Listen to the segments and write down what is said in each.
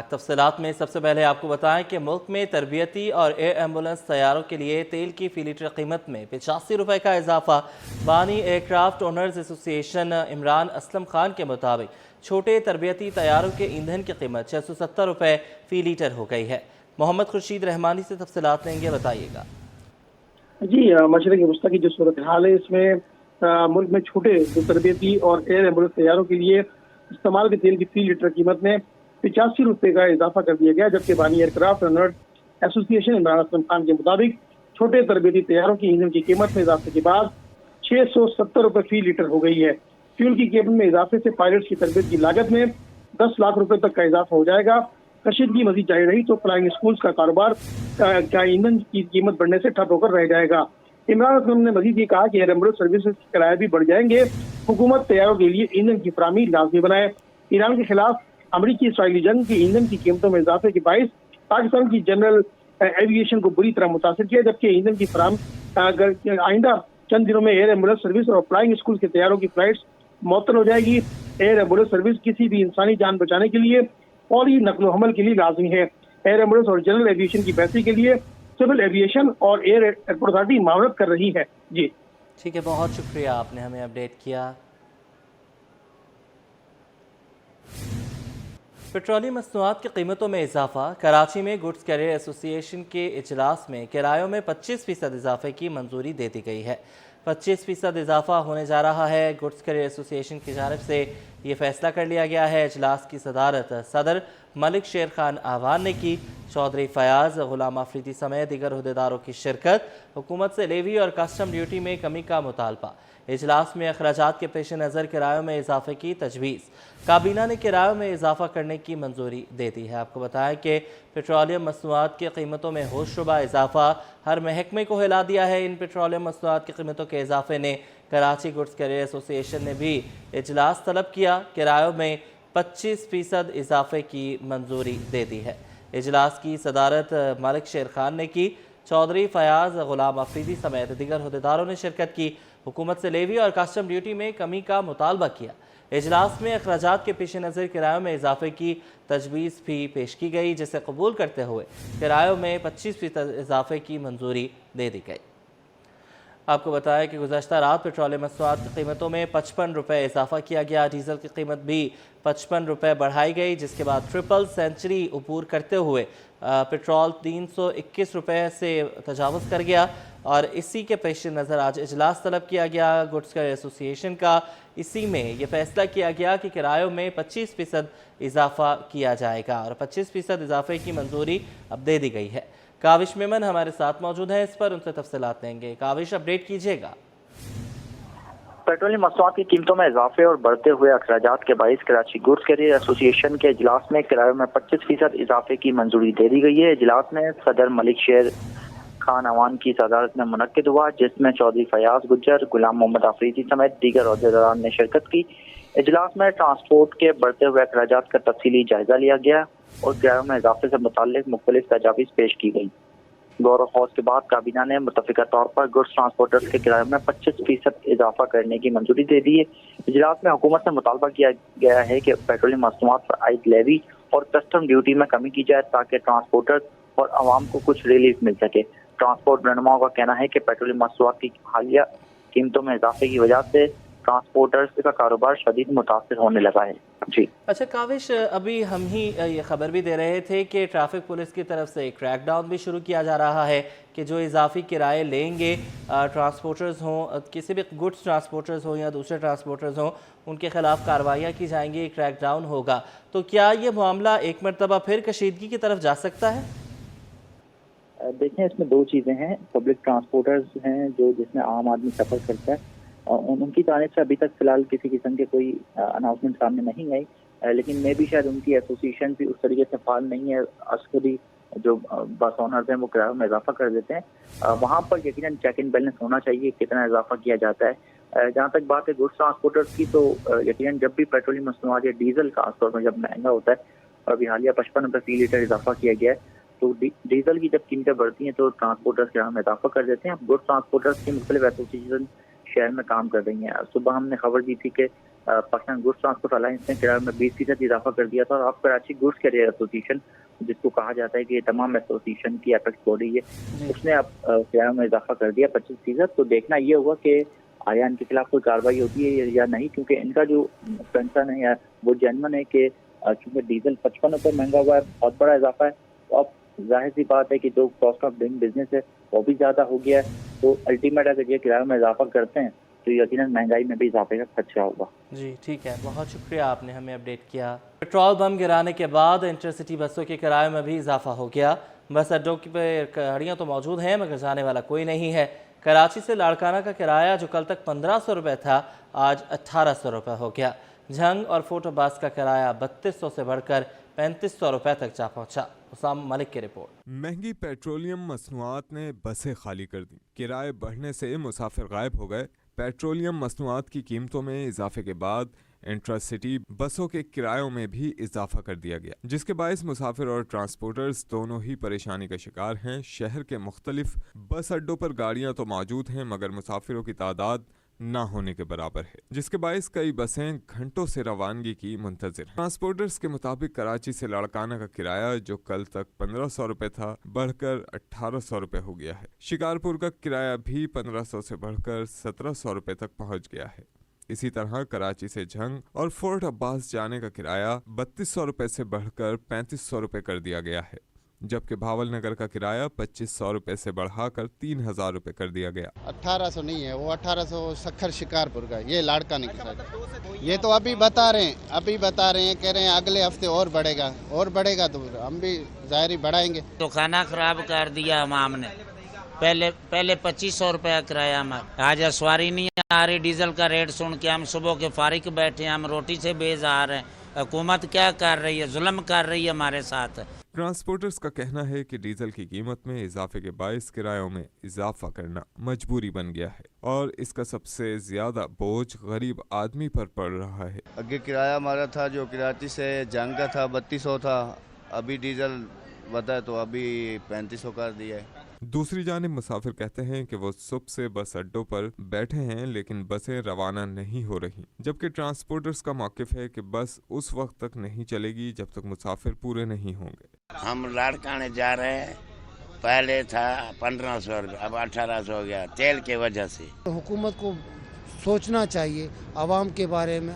تفصیلات میں سب سے پہلے آپ کو بتائیں کہ ملک میں تربیتی اور ایئر ایمبولنس طیاروں کے لیے تیل کی فی لیٹر قیمت میں 85 روپے کا اضافہ۔ بانی ایئر کرافٹ اونرز ایسوسی ایشن عمران اسلم خان کے مطابق چھوٹے تربیتی طیاروں کے ایندھن کی قیمت 670 روپے فی لیٹر ہو گئی ہے۔ محمد خورشید رحمانی سے تفصیلات لیں گے، بتائیے گا۔ جی، مشرقی وسطی کی جو صورتحال ہے اس میں ملک میں چھوٹے تربیتی اور ایئر ایمبولنس طیاروں کے لیے استعمال کے تیل کی فی لیٹر قیمت میں 85 روپے کا اضافہ کر دیا گیا، جبکہ بانی ایئر کرافٹ اونرز ایسوسی ایشن عمران اسلم خان کے مطابق چھوٹے تربیتی طیاروں کی ایندھن کی قیمت میں اضافے کے بعد 670 روپے فی لیٹر ہو گئی ہے۔ فیول کی قیمت میں اضافے سے پائلٹس کی تربیت کی لاگت میں 10 لاکھ روپے تک کا اضافہ ہو جائے گا۔ کشیدگی مزید جاری رہی تو فلائنگ اسکولز کا کاروبار کا ایندھن کی قیمت بڑھنے سے ٹھپ ہو کر رہ جائے گا۔ عمران اسلم نے مزید یہ کہا کہ ایئر ایمبولنس سروسز کے کرائے بھی بڑھ جائیں گے۔ حکومت طیاروں کے لیے ایندھن کی فراہمی لازمی بنائے۔ ایران کے خلاف امریکی اسرائیلی جنگ کی ایندھن کی قیمتوں میں اضافے کے باعث پاکستان کی جنرل ایویشن کو بری طرح متاثر کیا، جبکہ ایندھن کی فراہمی آئندہ چند دنوں میں ایئر ایمبولنس سروس اور فلائنگ اسکول کے طیاروں کی فلائٹس معطل ہو جائے گی۔ ایئر ایمبولنس سروس کسی بھی انسانی جان بچانے کے لیے فوری نقل و حمل کے لیے لازمی ہے۔ ایئر ایمبولنس اور جنرل ایویشن کی بحثی کے لیے سول ایویشن اور ایئر ایئرپورٹ اتھارٹی معاونت کر رہی ہے۔ جی ٹھیک ہے، بہت شکریہ، آپ نے ہمیں اپڈیٹ کیا۔ پیٹرولیم مصنوعات کی قیمتوں میں اضافہ۔ کراچی میں گڈز کیریئر ایسوسی ایشن کے اجلاس میں کرایوں میں 25% اضافے کی منظوری دے دی گئی ہے۔ 25% اضافہ ہونے جا رہا ہے۔ گڈز کیریئر ایسوسی ایشن کی جانب سے یہ فیصلہ کر لیا گیا ہے۔ اجلاس کی صدارت صدر ملک شیر خان آوان نے کی۔ چودھری فیاض، غلام آفریدی سمیت دیگر عہدیداروں کی شرکت۔ حکومت سے لیوی اور کسٹم ڈیوٹی میں کمی کا مطالبہ۔ اجلاس میں اخراجات کے پیش نظر کرایوں میں اضافے کی تجویز۔ کابینہ نے کرایوں میں اضافہ کرنے کی منظوری دے دی ہے۔ آپ کو بتائیں کہ پیٹرولیم مصنوعات کی قیمتوں میں ہوشربا اضافہ ہر محکمے کو ہلا دیا ہے۔ ان پیٹرولیم مصنوعات کی قیمتوں کے اضافے نے کراچی گڈز کیریئر ایسوسی ایشن نے بھی اجلاس طلب کیا۔ کرایوں میں 25% اضافے کی منظوری دے دی ہے۔ اجلاس کی صدارت ملک شیر خان نے کی۔ چودھری فیاض، غلام آفریدی سمیت دیگر عہدیداروں نے شرکت کی۔ حکومت سے لیوی اور کسٹم ڈیوٹی میں کمی کا مطالبہ کیا۔ اجلاس میں اخراجات کے پیش نظر کرایوں میں اضافے کی تجویز بھی پیش کی گئی، جسے قبول کرتے ہوئے کرایوں میں 25% اضافے کی منظوری دے دی گئی۔ آپ کو بتایا کہ گزشتہ رات پیٹرولیم مصنوعات کی قیمتوں میں 55 روپے اضافہ کیا گیا۔ ڈیزل کی قیمت بھی 55 روپے بڑھائی گئی، جس کے بعد ٹرپل سینچری عبور کرتے ہوئے پیٹرول 321 روپے سے تجاوز کر گیا، اور اسی کے پیش نظر آج اجلاس طلب کیا گیا گڈز کیریئر ایسوسی ایشن کا۔ اسی میں یہ فیصلہ کیا گیا کہ کرایوں میں 25% اضافہ کیا جائے گا، اور 25% اضافے کی منظوری اب دے دی گئی ہے۔ کاوش میمن ہمارے ساتھ موجود ہیں، اس پر ان سے تفصیلات لیں گے۔ کاوش، اپڈیٹ کیجیے گا۔ پیٹرولیم مصنوعات کی قیمتوں میں اضافے اور بڑھتے ہوئے اخراجات کے باعث کراچی گڈز کیریئر ایسوسی ایشن کے اجلاس میں کرایوں میں 25% اضافے کی منظوری دے دی گئی ہے۔ اجلاس میں صدر ملک شیر خان آوان کی صدارت میں منعقد ہوا، جس میں چودھری فیاض گجر، غلام محمد آفریدی سمیت دیگر عہدیداران نے شرکت کی۔ اجلاس میں ٹرانسپورٹ کے بڑھتے ہوئے اخراجات کا تفصیلی جائزہ لیا گیا اور کرایوں میں اضافے سے متعلق مختلف تجاویز پیش کی گئی۔ غور و خوض کے بعد کابینہ نے متفقہ طور پر گڈز ٹرانسپورٹرز کے کرایوں میں 25% اضافہ کرنے کی منظوری دے دی ہے۔ اجلاس میں حکومت سے مطالبہ کیا گیا ہے کہ پیٹرولیم مصنوعات پر عائد لیوی اور کسٹم ڈیوٹی میں کمی کی جائے تاکہ ٹرانسپورٹرز اور عوام کو کچھ ریلیف مل سکے۔ ٹرانسپورٹ رہنماؤں کا کہنا ہے کہ پیٹرولیم مصنوعات کی حالیہ قیمتوں میں اضافے کی وجہ سے ٹرانسپورٹرز کا کاروبار شدید متاثر ہونے لگا ہے۔ جی اچھا کاوش، ابھی ہم ہی یہ خبر بھی دے رہے تھے کہ ٹریفک پولیس کی طرف سے ایک کریک ڈاؤن بھی شروع کیا جا رہا ہے کہ جو اضافی کرائے لیں گے ٹرانسپورٹرز ہوں، کسی بھی گڈز ٹرانسپورٹرز ہوں یا دوسرے ٹرانسپورٹرز ہوں، ان کے خلاف کارروائیاں کی جائیں گی، کریک ڈاؤن ہوگا۔ تو کیا یہ معاملہ ایک مرتبہ پھر کشیدگی کی طرف جا سکتا ہے؟ دیکھیں، اس میں دو چیزیں ہیں۔ پبلک ٹرانسپورٹرز ہیں جس میں عام آدمی سفر کرتا ہے، ان کی جانب سے ابھی تک فی الحال کسی قسم کے کوئی اناؤنسمنٹ سامنے نہیں آئی، لیکن میں بھی شاید ان کی ایسوسی ایشن بھی اس طریقے سے فعال نہیں ہے۔ عسکری جو بس آنرز ہیں وہ کرایوں میں اضافہ کر دیتے ہیں، وہاں پر یقیناً چیک اینڈ بیلنس ہونا چاہیے کتنا اضافہ کیا جاتا ہے۔ جہاں تک بات ہے گڈز ٹرانسپورٹرز کی، تو یقیناً جب بھی پیٹرولیم مصنوعات یا ڈیزل خاص طور پر جب مہنگا ہوتا ہے، اور ابھی حالیہ 55 روپے فی لیٹر اضافہ کیا گیا ہے، تو ڈیزل کی جب قیمتیں بڑھتی ہیں تو ٹرانسپورٹرز کے میں اضافہ کر دیتے ہیں۔ اب گڈز ٹرانسپورٹرز کی مختلف ایسوسی ایشن شہر میں کام کر رہی ہیں۔ صبح ہم نے خبر دی تھی کہ पाकिस्तान गुड्स ट्रांसपोर्ट अलायंस ने किराए में 20% इजाफा कर दिया था, और अब कराची गुड्स कैरियर एसोसिएशन, जिसको कहा जाता है कि ये तमाम एसोसिएशन की एपेक्स बॉडी है, उसने अब किराए में इजाफा कर दिया 25%। तो देखना ये होगा कि आया इनके खिलाफ कोई कार्रवाई होती है या नहीं, क्योंकि इनका जो कंसर्न है या वो जेन्युइन है कि चूंकि डीजल 55 रुपये महंगा हुआ है, बहुत बड़ा इजाफा है, तो अब जाहिर सी बात है कि जो कॉस्ट ऑफ डूइंग बिजनेस है वो भी ज़्यादा हो गया है। तो अल्टीमेट अगर ये किराए में इजाफा करते हैं तो यकीनन महंगाई में भी इजाफे का खदशा होगा। जी ठीक है, बहुत शुक्रिया, आपने हमें अपडेट किया। पेट्रोल बम गिराने के बाद इंटरसिटी बसों के किराए में भी इजाफा हो गया। बस अड्डों पे गाड़ियाँ तो मौजूद हैं मगर जाने वाला कोई नहीं है। कराची से लाड़काना का किराया जो कल तक 1500 रुपये था, आज 1800 रुपये हो गया। झंग और फोटो बस का किराया 3200 से बढ़कर 3500 रुपये तक जा पहुँचा। हुसाम मलिक की रिपोर्ट। महंगी पेट्रोलियम मसनूआत ने बसें खाली कर दी। किराए बढ़ने से मुसाफिर गायब हो गए। पेट्रोलियम मसनूआत की कीमतों में इजाफे के बाद इंट्रासिटी बसों के किरायों में भी इजाफा कर दिया गया, जिसके बायस मुसाफिर और ट्रांसपोर्टर्स दोनों ही परेशानी का शिकार हैं। शहर के मुख्तलिफ बस अड्डों पर गाड़ियां तो मौजूद हैं मगर मुसाफिरों की तादाद ना होने के बराबर है, जिसके बायस कई बसें घंटों से रवानगी की मुंतजिर हैं। ट्रांसपोर्टर्स के मुताबिक कराची से लाड़काना का किराया जो कल तक 1500 रुपये था, बढ़कर 1800 रुपये हो गया है। शिकारपुर का किराया भी 1500 से बढ़कर 1700 रुपये तक पहुंच गया है। इसी तरह कराची से झंग और फोर्ट अब्बास जाने का किराया 3200 रुपये से बढ़कर 3500 रुपये कर दिया गया है, जबकि भावल नगर का किराया 2500 रुपये से बढ़ाकर 3000 रुपये कर दिया गया। 1800 नहीं है वो, 1800 सखर शिकारपुर का, ये लाड़काने की साइड। ये तो अभी बता रहे हैं, कह रहे हैं अगले हफ्ते और बढ़ेगा तो हम भी ज़ाहिर बढ़ाएंगे। तो खाना खराब कर दिया अवाम ने। पहले 2500 रुपया किराया हमारा, आज सवारी नहीं आ रही। डीजल का रेट सुन के हम सुबह के फारिग बैठे हैं, हम रोटी से बेजार हैं। हुकूमत क्या कर रही है, जुल्म कर रही है हमारे साथ। ट्रांसपोर्टर्स का कहना है कि डीजल की कीमत में इजाफे के बायस किरायों में इजाफा करना मजबूरी बन गया है और इसका सबसे ज्यादा बोझ गरीब आदमी पर पड़ रहा है। आगे किराया हमारा था जो कराची से जंग का था 3200 था, अभी डीजल बता तो अभी 3500 कर दिया है। दूसरी जानिब मुसाफिर कहते हैं कि वो सुबह से बस अड्डों पर बैठे हैं लेकिन बसें रवाना नहीं हो रही, जबकि ट्रांसपोर्टर्स का मौक़िफ़ है कि बस उस वक्त तक नहीं चलेगी जब तक मुसाफिर पूरे नहीं होंगे। हम लाड़काने जा रहे हैं, पहले था 1500 रुपये, अब 1800 हो गया तेल के वजह से। हुकूमत को सोचना चाहिए आवाम के बारे में,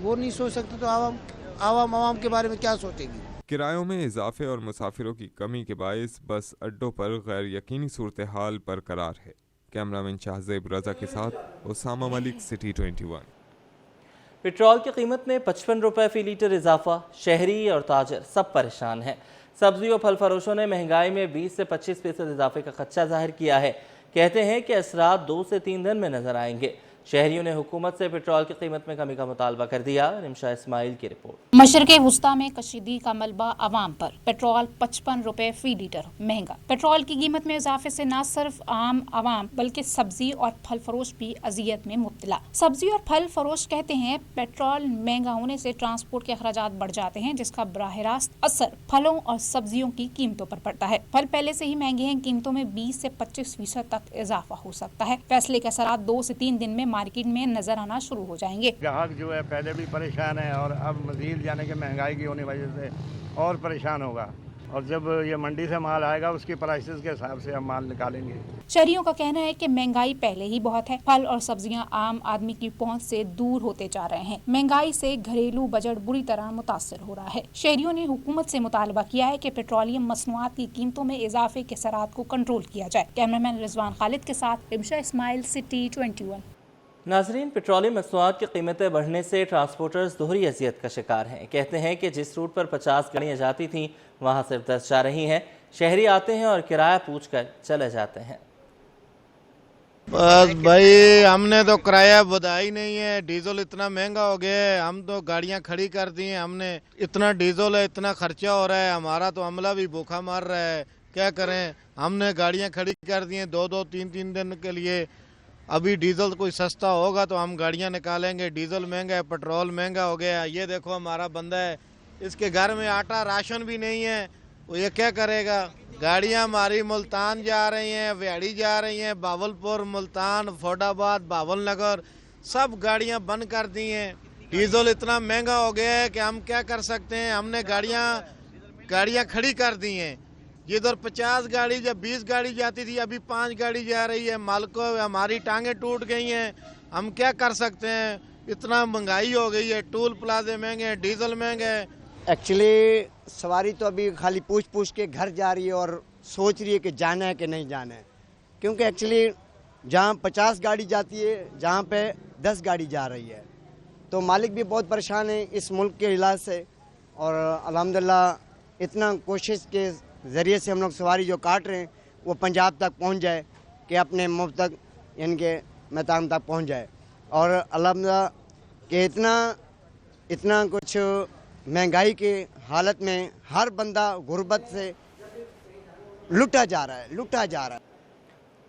वो नहीं सोच सकते तो आवाम के बारे में क्या सोचेगी। किरायों में इजाफे और मुसाफिरों की कमी के बायस बस अड्डों पर गैर यकीनी सूरत हाल बरकरार है। कैमरामैन शाहजेब रजा के साथ उसामा मलिक, सिटी 21। पेट्रोल की कीमत में 55 रुपये फ़ी लीटर इजाफा, शहरी और ताजर सब परेशान हैं। सब्जी और फल फरोशों ने महंगाई में 20 से 25% इजाफे का खदशा जाहिर किया है। कहते हैं कि असरात 2 से 3 दिन में नजर आएंगे। शहरियों ने हुकूमत से पेट्रोल की कीमत में कमी का मुतालबा कर दिया। रिमशा इस्माइल की रिपोर्ट। मशरक़े वुस्ता में कशीदी का मलबा आवाम पर। पेट्रोल 55 रुपये फी लीटर महंगा। पेट्रोल की कीमत में इजाफे से न सिर्फ आम आवाम बल्कि सब्जी और फल फरोश भी अजियत में मुब्तला। सब्जी और फल फरोश कहते हैं पेट्रोल महंगा होने से ट्रांसपोर्ट के अखराजात बढ़ जाते हैं, जिसका बराह रास्त असर फलों और सब्जियों की कीमतों पर पड़ता है। फल पहले से ही महंगे हैं, कीमतों में 20 से 25% तक इजाफा हो सकता है। फैसले के असरात 2 से 3 दिन में मार्केट में नजर आना शुरू हो जाएंगे। ग्राहक जो है पहले भी परेशान है और अब मजीद जाने के महंगाई की होने वजह से और परेशान होगा, और जब ये मंडी से माल आएगा उसकी प्राइसेस के हिसाब से हम माल निकालेंगे। शहरियों का कहना है कि महंगाई पहले ही बहुत है, फल और सब्जियां आम आदमी की पहुंच से दूर होते जा रहे हैं। महंगाई से घरेलू बजट बुरी तरह मुतासर हो रहा है। शहरियों ने हुकूमत से मुतालबा किया है कि पेट्रोलियम मसनूआत की कीमतों में इजाफे के असरात को कंट्रोल किया जाए। कैमरामैन रिजवान खालिद के साथ रिमशा इस्माइल, सिटी 21। नाजरीन, पेट्रोलियम मसनूआत की कीमतें बढ़ने से ट्रांसपोर्टर्स दोहरी अजियत का शिकार हैं। कहते हैं कि जिस रूट पर 50 गाड़ियाँ जाती थीं वहाँ सिर्फ 10 जा रही हैं। शहरी आते हैं और किराया पूछकर चले जाते हैं। बस भाई हमने तो किराया बढ़ा ही नहीं है, डीजल इतना महंगा हो गया है, हम तो गाड़ियां खड़ी कर दी हैं। हमने इतना डीजल है, इतना खर्चा हो रहा है, हमारा तो अमला भी भूखा मार रहा है। क्या करें, हमने गाड़ियां खड़ी कर दी हैं 2-2, 3-3 दिन के लिए। अभी डीजल कोई सस्ता होगा तो हम गाड़ियां निकालेंगे। डीजल महंगा है, पेट्रोल महंगा हो गया। ये देखो हमारा बंदा है, इसके घर में आटा राशन भी नहीं है, वो ये क्या करेगा। गाड़ियां हमारी मुल्तान जा रही हैं, व्याड़ी जा रही हैं, बावलपुर, मुल्तान, फौडाबाद, बावल नगर, सब गाड़ियां बंद कर दी हैं। डीजल इतना महंगा हो गया है कि हम क्या कर सकते हैं, हमने गाड़ियां खड़ी कर दी हैं। जिधर 50 गाड़ी या 20 गाड़ी जाती थी अभी 5 गाड़ी जा रही है। मालको हमारी टांगें टूट गई हैं, हम क्या कर सकते हैं, इतना महंगाई हो गई है, टूल प्लाजे महंगे हैं, डीजल महंगे है। एक्चुअली सवारी तो अभी खाली पूछ के घर जा रही है और सोच रही है कि जाना है कि नहीं जाना है, क्योंकि एक्चुअली जहाँ 50 गाड़ी जाती है जहाँ पे 10 गाड़ी जा रही है, तो मालिक भी बहुत परेशान है इस मुल्क के इलाज से। और अल्हम्दुलिल्लाह इतना कोशिश के ज़रिए से हम लोग सवारी जो काट रहे हैं वो पंजाब तक पहुँच जाए, कि अपने मुल्क तक यानी कि मैदान तक पहुँच जाए। और अल्हम्दुलिल्लाह कि इतना कुछ महंगाई के हालत में हर बंदा गुर्बत से लुटा जा रहा है।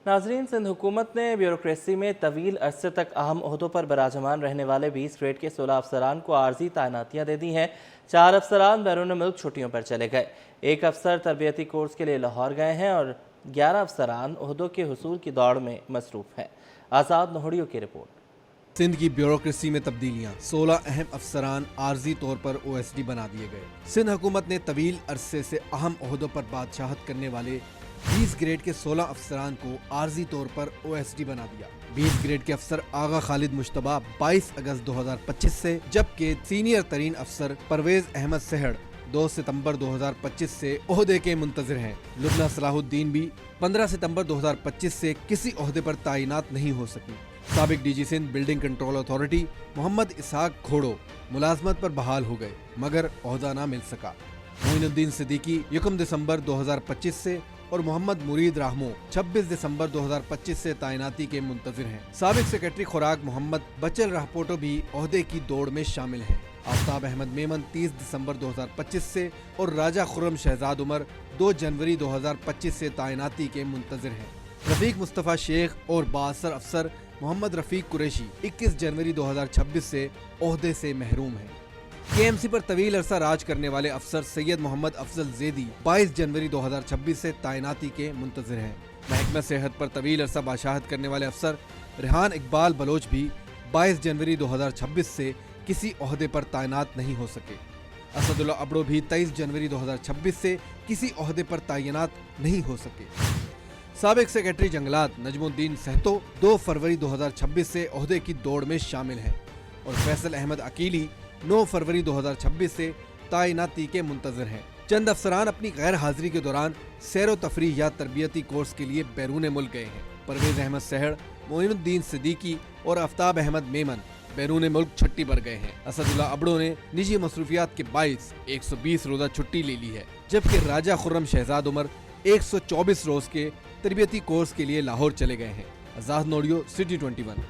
नाजरीन, सिंध हुकूमत ने ब्यूरोक्रेसी में तवील अरसे तक अहम ओहदों पर बराजमान रहने वाले 20 ग्रेड के 16 अफसरान को आर्जी तैनातियाँ दे दी हैं। 4 अफसरान बैरून मुल्क छुट्टियों पर चले गए, 1 अफसर तरबियती कोर्स के लिए लाहौर गए हैं और 11 अफसरान ओहदों के हुसूल की दौड़ में मसरूफ़ हैं। आज़ाद नोहड़ियों की रिपोर्ट। सिंध की ब्यूरोक्रेसी में तब्दीलियां, 16 अहम अफसरान आर्जी तौर पर OSD बना दिए गए। सिंध हुकूमत ने तवील अरसे से अहम ओहदों पर बादशाहत करने वाले 20 ग्रेड के 16 अफसरान को आर्जी तौर पर OSD बना दिया। 20 ग्रेड के अफसर आगा खालिद मुश्तबा 22 अगस्त 2025 से, जबकि सीनियर तरीन अफसर परवेज अहमद सहड़ 2 सितंबर 2025 से ओहदे के मुंतजिर हैं। लुबना सलाहुद्दीन भी 15 सितंबर 2025 से किसी ओहदे पर तैनात नहीं हो सकी। साबिक DG Sindh building control authority Mohammad Ishaq घोड़ो मुलाजमत पर बहाल हो गए, मगर ओहदा ना मिल सका। मोइनुद्दीन सिद्दीकी 1 दिसंबर 2025 से और मोहम्मद मुरीद राहमो 26 दिसंबर 2025 से तैनाती के मुंतजिर हैं। साबिक सेक्रेटरी खुराक मोहम्मद बचल राहपोटो भी ओहदे की दौड़ में शामिल हैं। आफ्ताब अहमद मेमन 30 दिसंबर 2025 से और राजा खुर्रम शहजाद उमर 2 जनवरी 2025 से तैनाती के मुंतजिर हैं। रफीक मुस्तफ़ा शेख और बासर अफसर मोहम्मद रफीक कुरैशी 21 जनवरी 2026 से ओहदे से महरूम हैं। KMC पर तवील अरसा राज करने वाले अफसर सैयद मोहम्मद अफजल ज़ैदी 22 जनवरी 2026 से तैनाती के मुंतजिर हैं। महकमा सेहत पर तवील अरसा बादशाहत करने वाले अफसर रेहान इकबाल बलोच भी 22 जनवरी 2026 से किसी ओहदे पर तैनात नहीं हो सके। असदुल्ला अबड़ो भी 23 जनवरी 2026 से किसी ओहदे पर तैनात नहीं हो सके। साबिक सेक्रेटरी जंगलात नजमुद्दीन सहतो 2 फरवरी 2026 से ओहदे की दौड़ में शामिल हैं और फैसल अहमद अकीली 9 फरवरी 2026 से तैनाती के मुंतजर हैं। चंद अफसरान अपनी गैर हाजिरी के दौरान सैर तफरीह या तरबियती कोर्स के लिए बैरून मुल्क गए हैं। परवेज अहमद सहड़, मोइनुद्दीन सिद्दीकी और आफ्ताब अहमद मेमन बैरून मुल्क छुट्टी पर गए हैं। असदुल्ला अबड़ो ने निजी मसरूफियात के बाइस 120 रोजा छुट्टी ले ली है, जबकि राजा खुर्रम शहजाद उमर 124 रोज के तरबियती कोर्स के लिए लाहौर चले गए हैं। आज़ाद नोडियो, सिटी 21।